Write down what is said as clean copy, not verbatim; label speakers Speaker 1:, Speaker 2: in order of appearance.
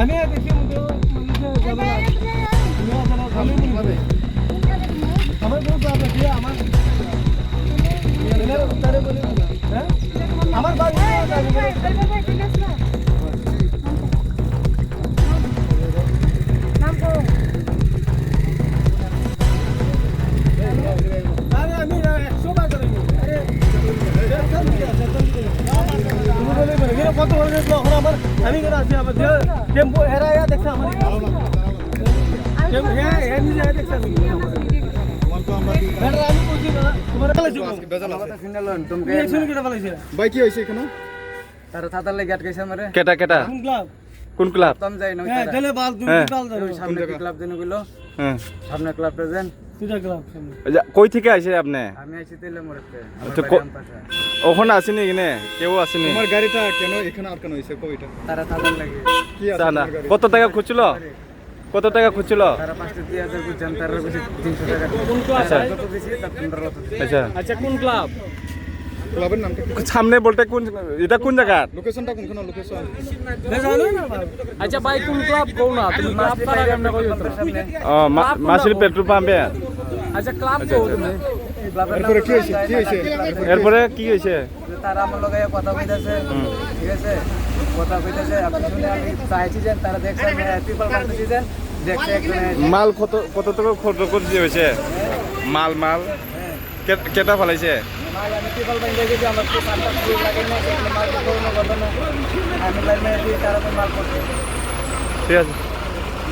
Speaker 1: আমি দেখি মতো আমার বহুত লাভ আছে আমার আমার বাড়ি কত আমার আমি কেন আছি আমার টেম্পো হেরাইয়া দেখছে আমার দেখছে আমি
Speaker 2: ভাই কি হয়েছে এখানে?
Speaker 3: তারা থাতার লাগে আটকাইছে আমারে।
Speaker 4: কেটা কেটা কোন ক্লাব?
Speaker 3: তম যাই না
Speaker 1: হ্যাঁ চলে বাল তুমি বাল দাও
Speaker 3: সামনে ক্লাব দেন গুলো।
Speaker 4: হ্যাঁ
Speaker 3: সামনে ক্লাবটা দেন।
Speaker 1: তুইটা ক্লাব সামনে
Speaker 4: কই থেকে আইছে আপনি?
Speaker 3: আমি আইছি তেলে মরতে।
Speaker 4: আচ্ছা, ওখানে আসেনি এখানে কেউ আসেনি?
Speaker 2: তোমার গাড়িটা কেন এখানে আটকানো হয়েছে কইটা?
Speaker 3: তারা থাতার লাগে।
Speaker 2: কি আছে
Speaker 4: জানা
Speaker 2: তোমার গাড়ি?
Speaker 4: কত টাকা খুঁজছিল? কত টাকা খুঁজছিল?
Speaker 3: তারা 5,000 বুঝান তার বেশি 300 টাকা।
Speaker 1: কোন ক্লাব
Speaker 3: কত বেশি তার 15
Speaker 4: আচ্ছা
Speaker 1: আচ্ছা কোন ক্লাব
Speaker 2: ক্লাবের নামটা কি?
Speaker 4: সামনে বলতে কোন এটা কোন জায়গা?
Speaker 2: লোকেশনটা কোনখানে লোকেশন?
Speaker 1: আচ্ছা ভাই কোন ক্লাব কোন না তুমি ক্লাব তারা কেমনে কইছো
Speaker 3: সামনে।
Speaker 4: ও মাসির পেট্রোল পাম্পে।
Speaker 1: আচ্ছা ক্লাব কো তুমি
Speaker 2: এরপরে কি হয়েছে? কি হয়েছে?
Speaker 4: এরপরে কি হয়েছে?
Speaker 3: তারা আমার লগে কথা কইতাছে। ঠিক আছে? কথা কইতাছে আপনি শুনে আমি চাইছি যে তারা দেখছেন পিপল মার্কেটে দেন দেখছে একজনে
Speaker 4: মাল কত কত টাকা খরচ করতে হয়েছে? মাল মাল কেটা ফলাইছে?
Speaker 3: মাল আমি পিপল বাইন্দে গেছি আমার তো পাঁচটা ফুল লাগে না সেখানে মাল কোনো কথা না আমি লাইনে দিয়ে তারা তো মাল করতে
Speaker 4: ঠিক আছে।